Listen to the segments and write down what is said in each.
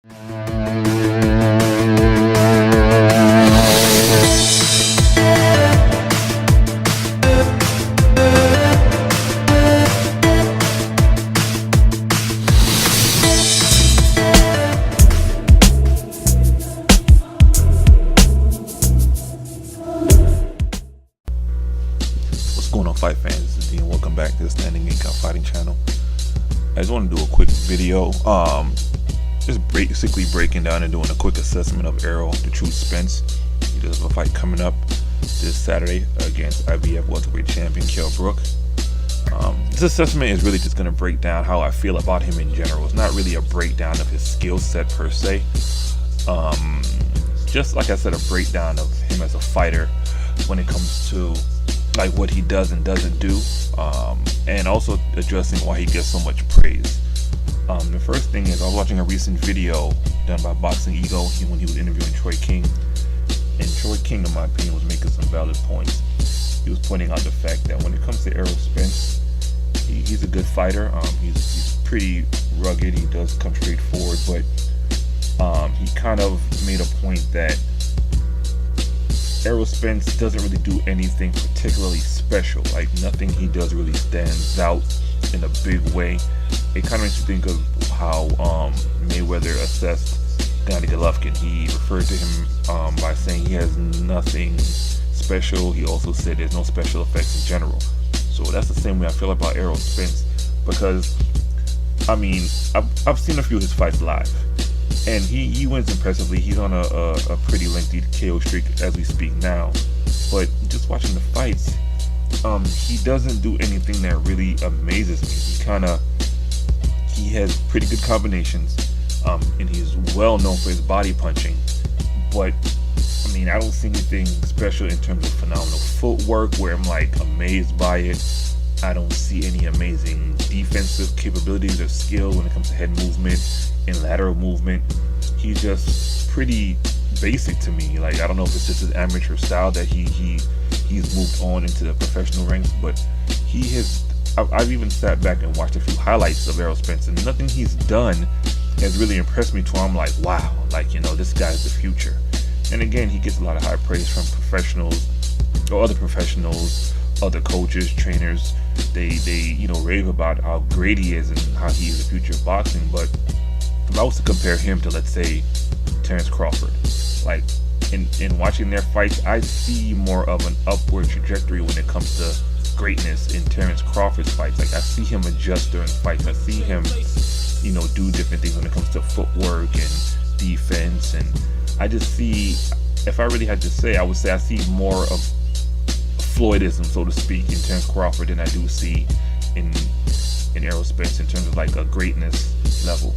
What's going on, fight fans? This is Dean. Welcome back to the Standing Ink Fighting channel. I just want to do a quick video, just basically breaking down and doing a quick assessment of Errol the Truth Spence. He does have a fight coming up this Saturday against IBF welterweight champion Kell Brook. This assessment is really just going to break down how I feel about him in general. It's not really a breakdown of his skill set per se. Just like I said, a breakdown of him as a fighter when it comes to like what he does and doesn't do, and also addressing why he gets so much praise. The first thing is, I was watching a recent video done by Boxing Ego when he was interviewing Troy King, and Troy King, in my opinion, was making some valid points. He was pointing out the fact that when it comes to Errol Spence, he's a good fighter. He's pretty rugged. He does come straight forward, but he kind of made a point that Errol Spence doesn't really do anything particularly special. Like, nothing he does really stands out in a big way. It kind of makes you think of how Mayweather assessed Gennady Golovkin. He referred to him by saying he has nothing special. He also said there's no special effects in general. So that's the same way I feel about Errol Spence, because I mean, I've seen a few of his fights live, and he wins impressively. He's on a pretty lengthy KO streak as we speak now. But just watching the fights, he doesn't do anything that really amazes me. He has pretty good combinations, and he's well known for his body punching. But I mean, I don't see anything special in terms of phenomenal footwork where I'm like amazed by it. I don't see any amazing defensive capabilities or skill when it comes to head movement and lateral movement. He's just pretty basic to me. Like, I don't know if it's just his amateur style that he's moved on into the professional ranks, but I've even sat back and watched a few highlights of Errol Spence, and nothing he's done has really impressed me to where I'm like, wow, like, you know, this guy's the future. And again, he gets a lot of high praise from professionals or other professionals, other coaches, trainers. They rave about how great he is and how he is the future of boxing. But if I was to compare him to, let's say, Terrence Crawford, like in watching their fights, I see more of an upward trajectory when it comes to greatness in Terrence Crawford's fights. Like, I see him adjust during fights. I see him, do different things when it comes to footwork and defense. And I just see, if I really had to say, I would say I see more of Floydism, so to speak, in Terrence Crawford than I do see in Errol Spence in terms of like a greatness level.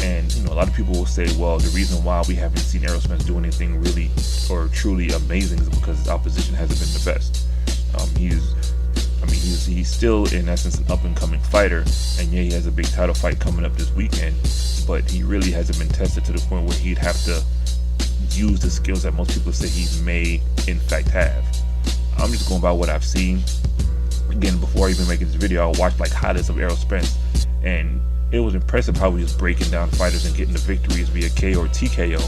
And a lot of people will say, well, the reason why we haven't seen Errol Spence do anything really or truly amazing is because his opposition hasn't been the best. He's still in essence an up and coming fighter, and yeah, he has a big title fight coming up this weekend, but he really hasn't been tested to the point where he'd have to use the skills that most people say he may in fact have. I'm just going by what I've seen. Again, before I even making this video, I watched like highlights of Errol Spence, and it was impressive how he was breaking down fighters and getting the victories via KO or TKO,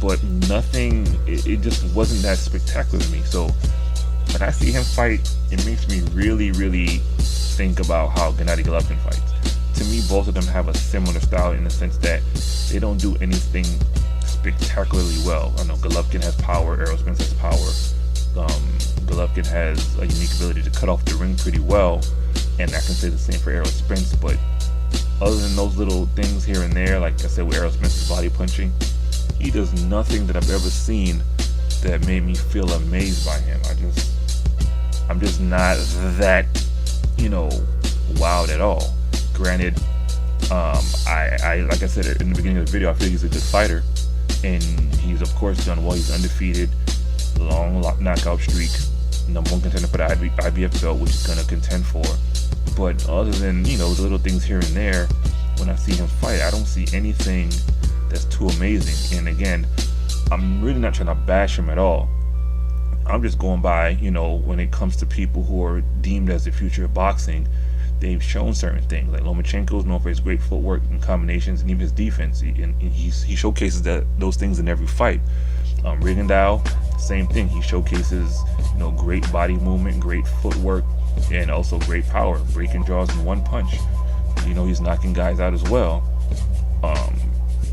but nothing, it just wasn't that spectacular to me. So when I see him fight, it makes me really, really think about how Gennady Golovkin fights. To me, both of them have a similar style in the sense that they don't do anything spectacularly well. I know Golovkin has power, Errol Spence has power. Golovkin has a unique ability to cut off the ring pretty well, and I can say the same for Errol Spence. But other than those little things here and there, like I said with Errol Spence's body punching, he does nothing that I've ever seen that made me feel amazed by him. I'm just not that, wowed at all. Granted, I like I said in the beginning of the video, I feel he's a good fighter, and he's of course done well. He's undefeated, long knockout streak, #1 contender for the IBF belt, which he's gonna contend for. But other than the little things here and there, when I see him fight, I don't see anything that's too amazing. And again, I'm really not trying to bash him at all. I'm just going by, when it comes to people who are deemed as the future of boxing, they've shown certain things. Like Lomachenko's known for his great footwork and combinations, and even his defense. He showcases those things in every fight. Rigondeaux, same thing. He showcases great body movement, great footwork, and also great power, breaking jaws in one punch. He's knocking guys out as well.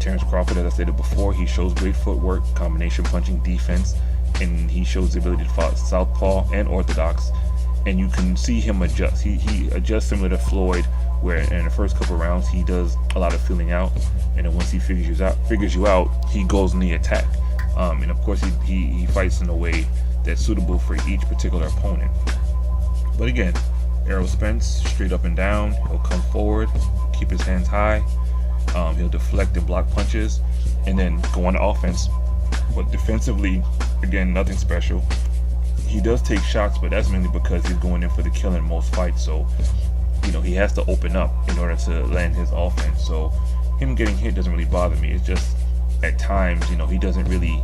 Terrence Crawford, as I stated before, he shows great footwork, combination punching, defense, and he shows the ability to fight southpaw and orthodox. And you can see him adjust. He adjusts similar to Floyd, where in the first couple rounds he does a lot of feeling out, and then once he figures you out, he goes in the attack. And of course he fights in a way that's suitable for each particular opponent. But again, Errol Spence, straight up and down. He'll come forward, keep his hands high. He'll deflect and block punches, and then go on offense. But defensively, again, nothing special. He does take shots, but that's mainly because he's going in for the kill in most fights. So, he has to open up in order to land his offense. So, him getting hit doesn't really bother me. It's just at times, he doesn't really.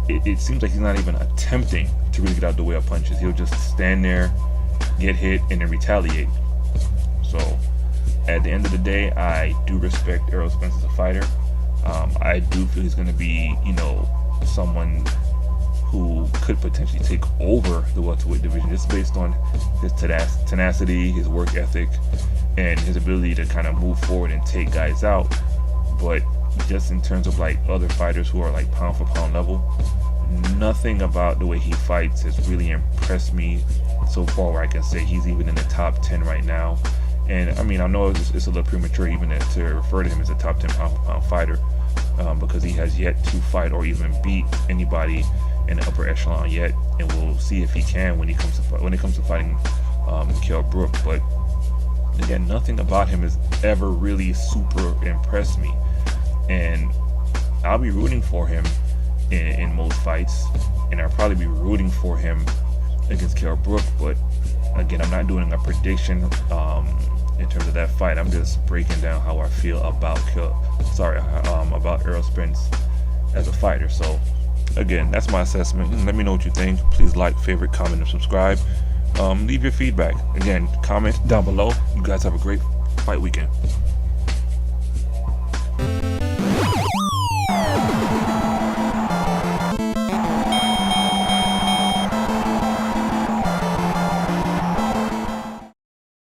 It seems like he's not even attempting to really get out the way of punches. He'll just stand there, get hit, and then retaliate. So, at the end of the day, I do respect Errol Spence as a fighter. I do feel he's going to be, someone who could potentially take over the welterweight division, just based on his tenacity, his work ethic, and his ability to kind of move forward and take guys out. But just in terms of like other fighters who are like pound for pound level, nothing about the way he fights has really impressed me so far, where I can say he's even in the top 10 right now. And I mean, I know it's a little premature even to refer to him as a top 10 pound for pound fighter, because he has yet to fight or even beat anybody in the upper echelon yet, and we'll see if he can when it comes to fighting Kell Brook. But again, nothing about him has ever really super impressed me, and I'll be rooting for him in most fights, and I'll probably be rooting for him against Kell Brook. But again, I'm not doing a prediction in terms of that fight. I'm just breaking down how I feel about about Errol Spence as a fighter. So again, that's my assessment. Let me know what you think. Please like, favorite, comment, and subscribe. Leave your feedback. Again, comment down below. You guys have a great fight weekend.